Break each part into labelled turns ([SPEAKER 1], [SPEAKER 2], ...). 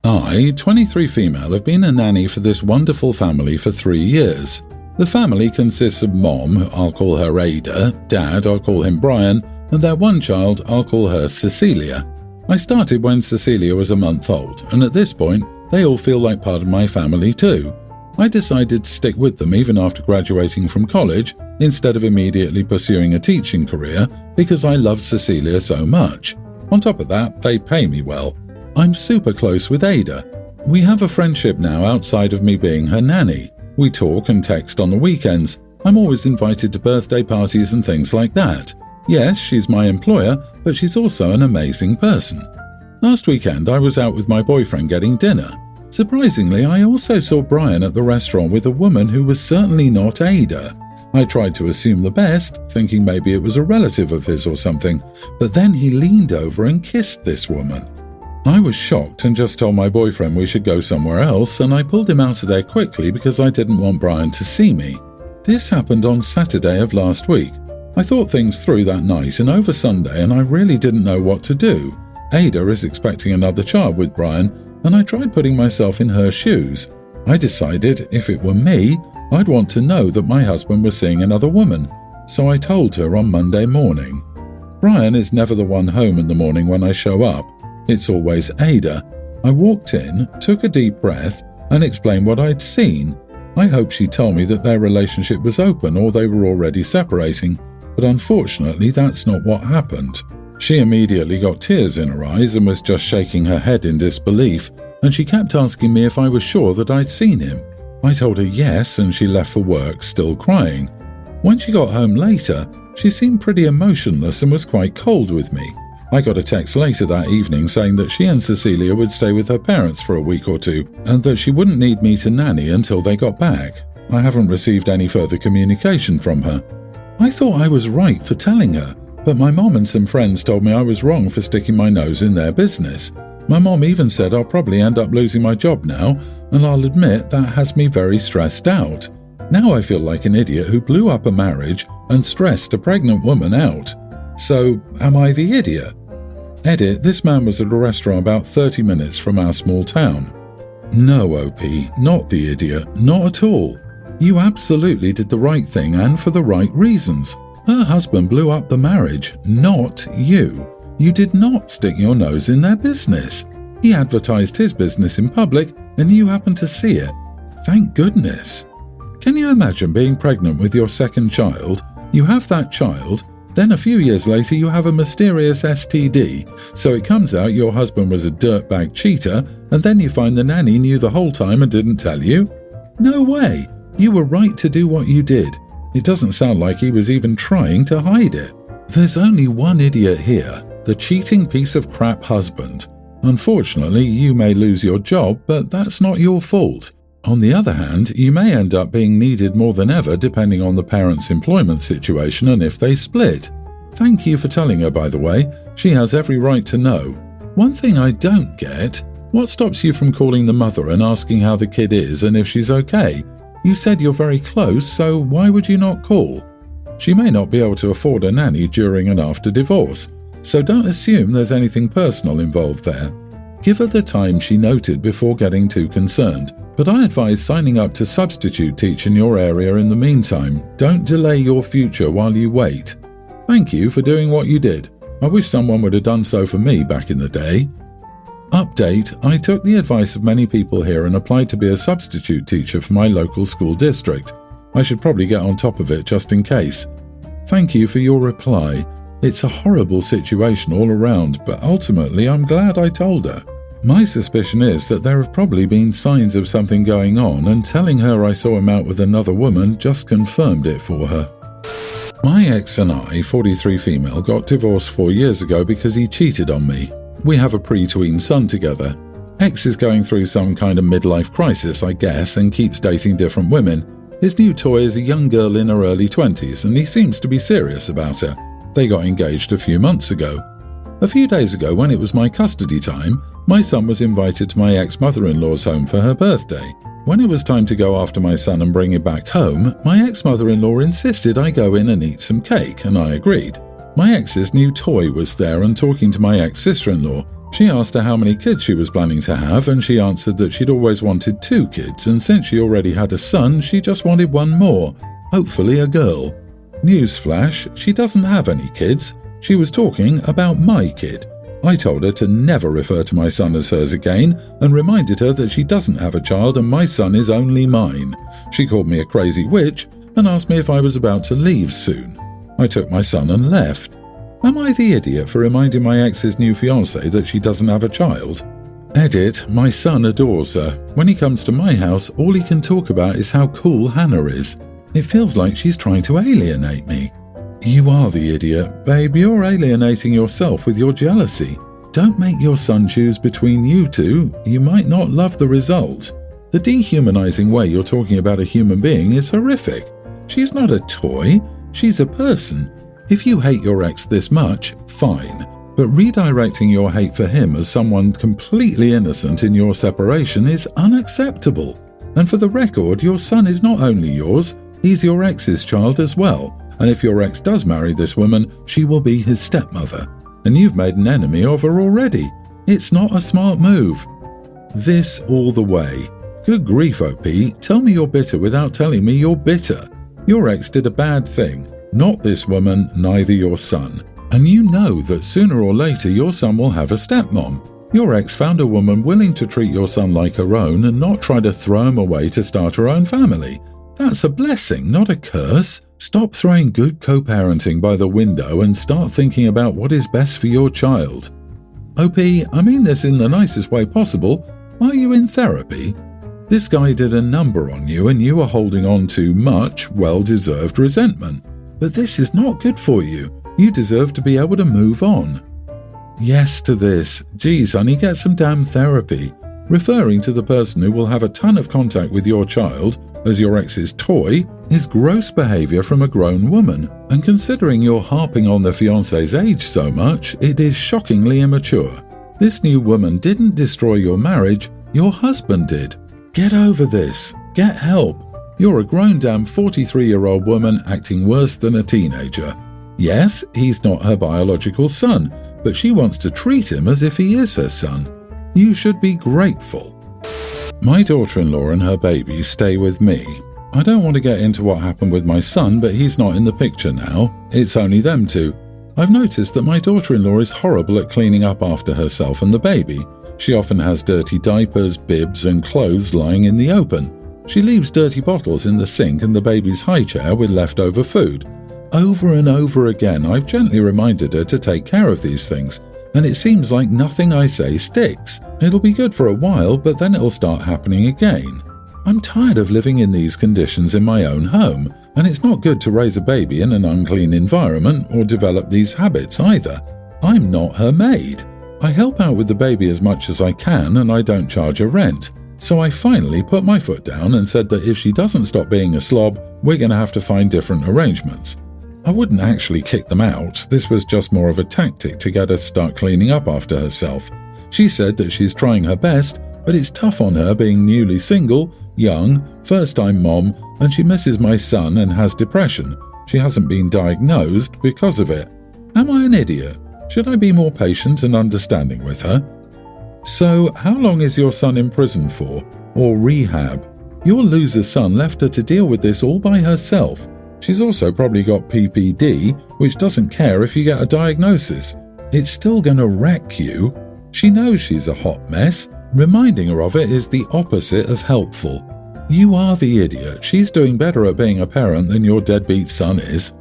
[SPEAKER 1] I, 23 female, have been a nanny for this wonderful family for 3 years. The family consists of Mom, I'll call her Ada, Dad, I'll call him Brian, and their one child, I'll call her Cecilia. I started when Cecilia was a month old, and at this point, they all feel like part of my family too. I decided to stick with them even after graduating from college, instead of immediately pursuing a teaching career, because I love Cecilia so much. On top of that, they pay me well. I'm super close with Ada. We have a friendship now outside of me being her nanny. We talk and text on the weekends. I'm always invited to birthday parties and things like that. Yes, she's my employer, but she's also an amazing person. Last weekend, I was out with my boyfriend getting dinner. Surprisingly, I also saw Brian at the restaurant with a woman who was certainly not Ada. I tried to assume the best, thinking maybe it was a relative of his or something, but then he leaned over and kissed this woman. I was shocked and just told my boyfriend we should go somewhere else, and I pulled him out of there quickly because I didn't want Brian to see me. This happened on Saturday of last week. I thought things through that night and over Sunday, and I really didn't know what to do. Ada is expecting another child with Brian, and I tried putting myself in her shoes. I decided if it were me, I'd want to know that my husband was seeing another woman, so I told her on Monday morning. Brian is never the one home in the morning when I show up. It's always Ada. I walked in, took a deep breath, and explained what I'd seen. I hoped she'd tell me that their relationship was open or they were already separating, but unfortunately that's not what happened. She immediately got tears in her eyes and was just shaking her head in disbelief, and she kept asking me if I was sure that I'd seen him. I told her yes, and she left for work still crying. When she got home later, she seemed pretty emotionless and was quite cold with me. I got a text later that evening saying that she and Cecilia would stay with her parents for a week or two, and that she wouldn't need me to nanny until they got back. I haven't received any further communication from her. I thought I was right for telling her, but my mom and some friends told me I was wrong for sticking my nose in their business. My mom even said I'll probably end up losing my job now, and I'll admit that has me very stressed out. Now I feel like an idiot who blew up a marriage and stressed a pregnant woman out. So, am I the idiot? Edit, this man was at a restaurant about 30 minutes from our small town. No, OP, not the idiot, not at all. You absolutely did the right thing and for the right reasons. Her husband blew up the marriage, not you. You did not stick your nose in their business. He advertised his business in public and you happened to see it. Thank goodness. Can you imagine being pregnant with your second child? You have that child, then a few years later you have a mysterious STD, so it comes out your husband was a dirtbag cheater, and then you find the nanny knew the whole time and didn't tell you? No way! You were right to do what you did. It doesn't sound like he was even trying to hide it. There's only one idiot here, the cheating piece of crap husband. Unfortunately, you may lose your job, but that's not your fault. On the other hand, you may end up being needed more than ever depending on the parents' employment situation and if they split. Thank you for telling her, by the way. She has every right to know. One thing I don't get, what stops you from calling the mother and asking how the kid is and if she's okay? You said you're very close, so why would you not call? She may not be able to afford a nanny during and after divorce, so don't assume there's anything personal involved there. Give her the time she noted before getting too concerned. But I advise signing up to substitute teach in your area in the meantime. Don't delay your future while you wait. Thank you for doing what you did. I wish someone would have done so for me back in the day. Update, I took the advice of many people here and applied to be a substitute teacher for my local school district. I should probably get on top of it just in case. Thank you for your reply. It's a horrible situation all around, but ultimately I'm glad I told her. My suspicion is that there have probably been signs of something going on, and telling her I saw him out with another woman just confirmed it for her. My ex and I, 43 female, got divorced 4 years ago because he cheated on me. We have a pre-tween son together. Ex is going through some kind of midlife crisis, I guess, and keeps dating different women. His new toy is a young girl in her early 20s, and he seems to be serious about her. They got engaged a few months ago. A few days ago, when it was my custody time, my son was invited to my ex-mother-in-law's home for her birthday. When it was time to go after my son and bring him back home, my ex-mother-in-law insisted I go in and eat some cake, and I agreed. My ex's new toy was there, and talking to my ex-sister-in-law, She asked her how many kids she was planning to have, and she answered that she'd always wanted 2 kids, and since she already had a son, she just wanted 1 more, hopefully a girl. Newsflash, she doesn't have any kids. She was talking about my kid. I told her to never refer to my son as hers again and reminded her that she doesn't have a child and my son is only mine. She called me a crazy witch and asked me if I was about to leave soon. I took my son and left. Am I the idiot for reminding my ex's new fiancée that she doesn't have a child? Edit, my son adores her. When he comes to my house, all he can talk about is how cool Hannah is. It feels like she's trying to alienate me. You are the idiot. Babe, you're alienating yourself with your jealousy. Don't make your son choose between you two. You might not love the result. The dehumanizing way you're talking about a human being is horrific. She's not a toy. She's a person. If you hate your ex this much, fine. But redirecting your hate for him as someone completely innocent in your separation is unacceptable. And for the record, your son is not only yours, he's your ex's child as well. And if your ex does marry this woman, she will be his stepmother. And you've made an enemy of her already. It's not a smart move. This all the way. Good grief, OP, tell me you're bitter without telling me you're bitter. Your ex did a bad thing. Not this woman, neither your son. And you know that sooner or later your son will have a stepmom. Your ex found a woman willing to treat your son like her own and not try to throw him away to start her own family. That's a blessing, not a curse. Stop throwing good co-parenting by the window and start thinking about what is best for your child. OP, I mean this in the nicest way possible. Are you in therapy? This guy did a number on you and you are holding on to much well-deserved resentment. But this is not good for you. You deserve to be able to move on. Yes to this. Geez, honey, get some damn therapy. Referring to the person who will have a ton of contact with your child as your ex's toy is gross behavior from a grown woman. And considering you're harping on the fiancé's age so much, it is shockingly immature. This new woman didn't destroy your marriage, your husband did. Get over this. Get help. You're a grown damn 43-year-old woman acting worse than a teenager. Yes, he's not her biological son, but she wants to treat him as if he is her son. You should be grateful. My daughter-in-law and her baby stay with me. I don't want to get into what happened with my son, but he's not in the picture now. It's only them two. I've noticed that my daughter-in-law is horrible at cleaning up after herself and the baby. She often has dirty diapers, bibs, and clothes lying in the open. She leaves dirty bottles in the sink and the baby's high chair with leftover food. Over and over again, I've gently reminded her to take care of these things, and it seems like nothing I say sticks. It'll be good for a while, but then it'll start happening again. I'm tired of living in these conditions in my own home, and it's not good to raise a baby in an unclean environment or develop these habits either. I'm not her maid. I help out with the baby as much as I can, and I don't charge her rent. So I finally put my foot down and said that if she doesn't stop being a slob, we're going to have to find different arrangements. I wouldn't actually kick them out. This was just more of a tactic to get her to start cleaning up after herself. She said that she's trying her best, but it's tough on her being newly single, young, first-time mom, and she misses my son and has depression. She hasn't been diagnosed because of it. Am I an idiot? Should I be more patient and understanding with her? So, how long is your son in prison for? Or rehab? Your loser son left her to deal with this all by herself. She's also probably got PPD, which doesn't care if you get a diagnosis. It's still gonna wreck you. She knows she's a hot mess. Reminding her of it is the opposite of helpful. You are the idiot. She's doing better at being a parent than your deadbeat son is.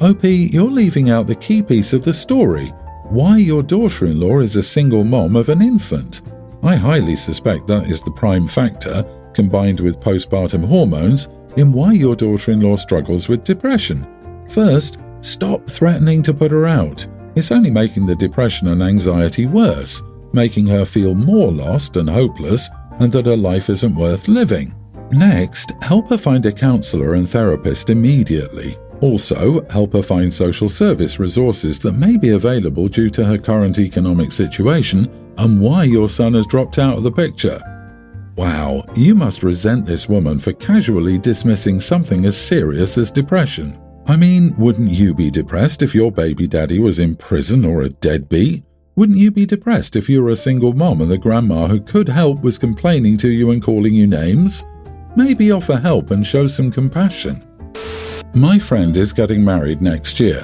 [SPEAKER 1] OP, you're leaving out the key piece of the story. Why your daughter-in-law is a single mom of an infant. I highly suspect that is the prime factor, combined with postpartum hormones, in why your daughter-in-law struggles with depression. First, stop threatening to put her out. It's only making the depression and anxiety worse, making her feel more lost and hopeless and that her life isn't worth living. Next, help her find a counselor and therapist immediately. Also, help her find social service resources that may be available due to her current economic situation and why your son has dropped out of the picture. Wow, you must resent this woman for casually dismissing something as serious as depression. I mean, wouldn't you be depressed if your baby daddy was in prison or a deadbeat? Wouldn't you be depressed if you were a single mom and the grandma who could help was complaining to you and calling you names? Maybe offer help and show some compassion. My friend is getting married next year,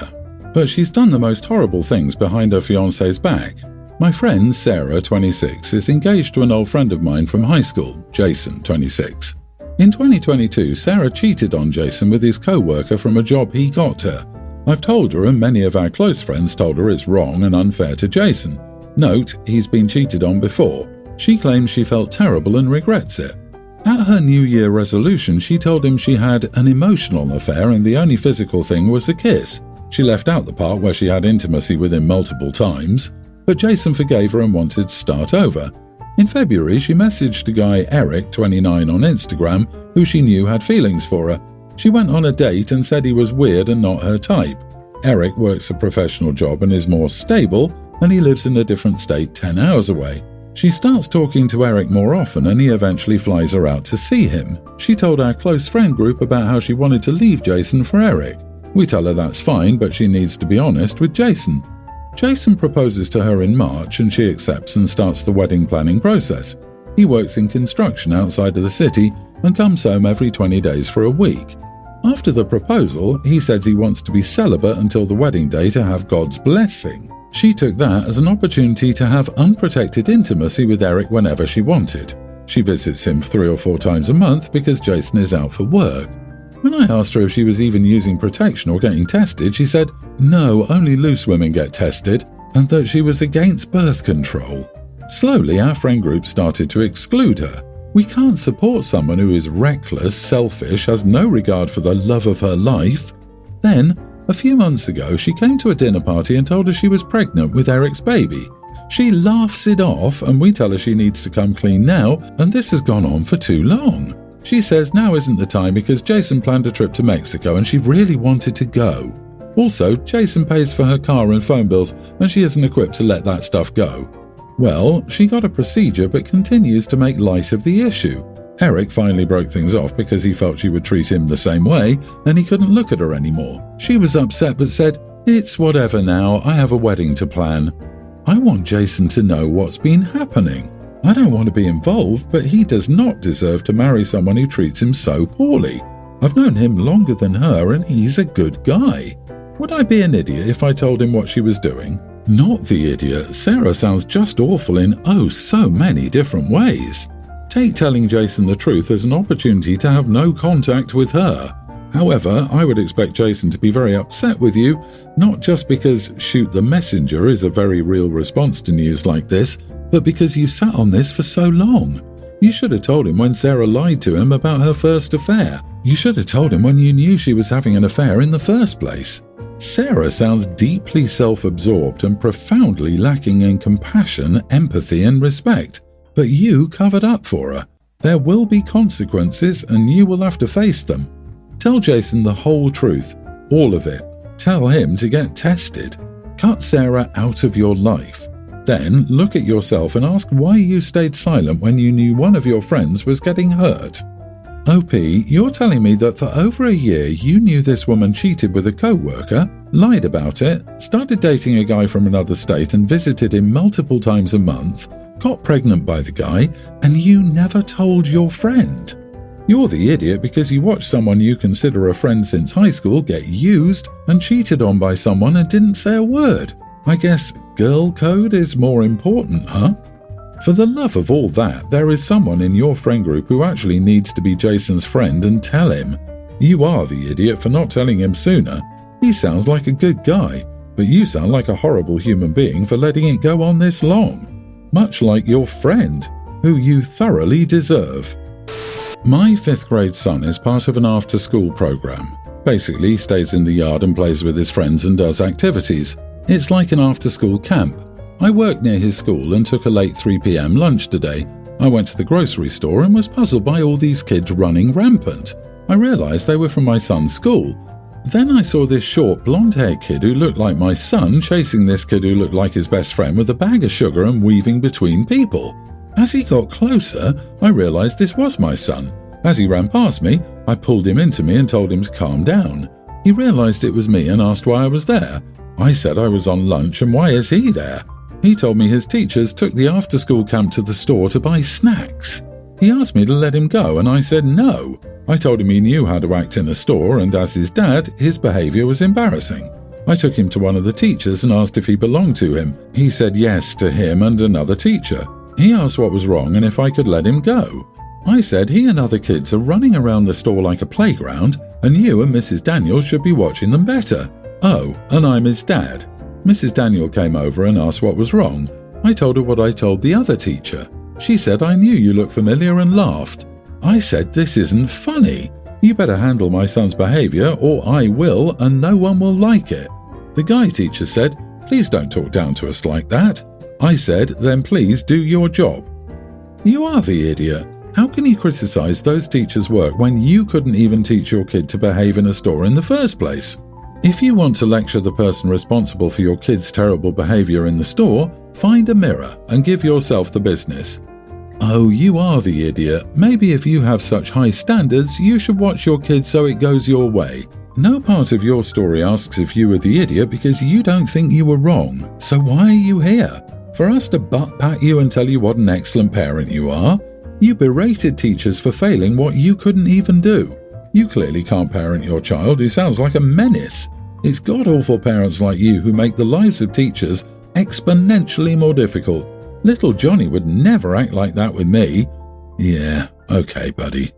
[SPEAKER 1] but she's done the most horrible things behind her fiancé's back. My friend, Sarah, 26, is engaged to an old friend of mine from high school, Jason, 26. In 2022, Sarah cheated on Jason with his co-worker from a job he got her. I've told her, and many of our close friends told her, it's wrong and unfair to Jason. Note, he's been cheated on before. She claims she felt terrible and regrets it. At her New Year resolution, she told him she had an emotional affair and the only physical thing was a kiss. She left out the part where she had intimacy with him multiple times, but Jason forgave her and wanted to start over. In February, she messaged a guy, Eric, 29, on Instagram, who she knew had feelings for her. She went on a date and said he was weird and not her type. Eric works a professional job and is more stable, and he lives in a different state 10 hours away. She starts talking to Eric more often and he eventually flies her out to see him. She told our close friend group about how she wanted to leave Jason for Eric. We tell her that's fine, but she needs to be honest with Jason. Jason proposes to her in March and she accepts and starts the wedding planning process. He works in construction outside of the city and comes home every 20 days for a week. After the proposal, he says he wants to be celibate until the wedding day to have God's blessing. She took that as an opportunity to have unprotected intimacy with Eric whenever she wanted. She visits him 3 or 4 times a month because Jason is out for work. When I asked her if she was even using protection or getting tested, she said no, only loose women get tested, and that she was against birth control. Slowly, our friend group started to exclude her. We can't support someone who is reckless, selfish, has no regard for the love of her life. Then, a few months ago, she came to a dinner party and told us she was pregnant with Eric's baby. She laughs it off and we tell her she needs to come clean now, and this has gone on for too long. She says now isn't the time because Jason planned a trip to Mexico and she really wanted to go. Also, Jason pays for her car and phone bills and she isn't equipped to let that stuff go. Well, she got a procedure but continues to make light of the issue. Eric finally broke things off because he felt she would treat him the same way and he couldn't look at her anymore. She was upset but said, "It's whatever now, I have a wedding to plan." I want Jason to know what's been happening. I don't want to be involved, but he does not deserve to marry someone who treats him so poorly. I've known him longer than her and he's a good guy. Would I be an idiot if I told him what she was doing? Not the idiot. Sarah sounds just awful in so many different ways. Take telling Jason the truth as an opportunity to have no contact with her. However, I would expect Jason to be very upset with you, not just because shoot the messenger is a very real response to news like this, but because you sat on this for so long. You should have told him when Sarah lied to him about her first affair. You should have told him when you knew she was having an affair in the first place. Sarah sounds deeply self-absorbed and profoundly lacking in compassion, empathy and respect. But you covered up for her. There will be consequences and you will have to face them. Tell Jason the whole truth, all of it. Tell him to get tested. Cut Sarah out of your life. Then look at yourself and ask why you stayed silent when you knew one of your friends was getting hurt. OP, you're telling me that for over a year you knew this woman cheated with a co-worker, lied about it, started dating a guy from another state and visited him multiple times a month, got pregnant by the guy, and you never told your friend. You're the idiot because you watched someone you consider a friend since high school get used and cheated on by someone and didn't say a word. I guess girl code is more important, huh? For the love of all that, there is someone in your friend group who actually needs to be Jason's friend and tell him. You are the idiot for not telling him sooner. He sounds like a good guy, but you sound like a horrible human being for letting it go on this long. Much like your friend, who you thoroughly deserve. My 5th grade son is part of an after-school program. Basically, he stays in the yard and plays with his friends and does activities. It's like an after-school camp. I work near his school and took a late 3 p.m. lunch today. I went to the grocery store and was puzzled by all these kids running rampant. I realized they were from my son's school. Then I saw this short blonde-haired kid who looked like my son chasing this kid who looked like his best friend with a bag of sugar and weaving between people. As he got closer, I realized this was my son. As he ran past me, I pulled him into me and told him to calm down. He realized it was me and asked why I was there. I said I was on lunch and why is he there? He told me his teachers took the after-school camp to the store to buy snacks. He asked me to let him go and I said no. I told him he knew how to act in a store and as his dad, his behaviour was embarrassing. I took him to one of the teachers and asked if he belonged to him. He said yes to him and another teacher. He asked what was wrong and if I could let him go. I said he and other kids are running around the store like a playground and you and Mrs. Daniel should be watching them better. Oh, and I'm his dad. Mrs. Daniel came over and asked what was wrong. I told her what I told the other teacher. She said I knew you looked familiar and laughed. I said this isn't funny. You better handle my son's behaviour or I will and no one will like it. The guy teacher said, please don't talk down to us like that. I said, then please do your job. You are the idiot. How can you criticise those teachers' work when you couldn't even teach your kid to behave in a store in the first place? If you want to lecture the person responsible for your kid's terrible behaviour in the store, find a mirror and give yourself the business. Oh, you are the idiot. Maybe if you have such high standards, you should watch your kid so it goes your way. No part of your story asks if you were the idiot because you don't think you were wrong. So why are you here? For us to butt pat you and tell you what an excellent parent you are? You berated teachers for failing what you couldn't even do. You clearly can't parent your child who sounds like a menace. It's god-awful parents like you who make the lives of teachers exponentially more difficult. Little Johnny would never act like that with me. Yeah, okay, buddy.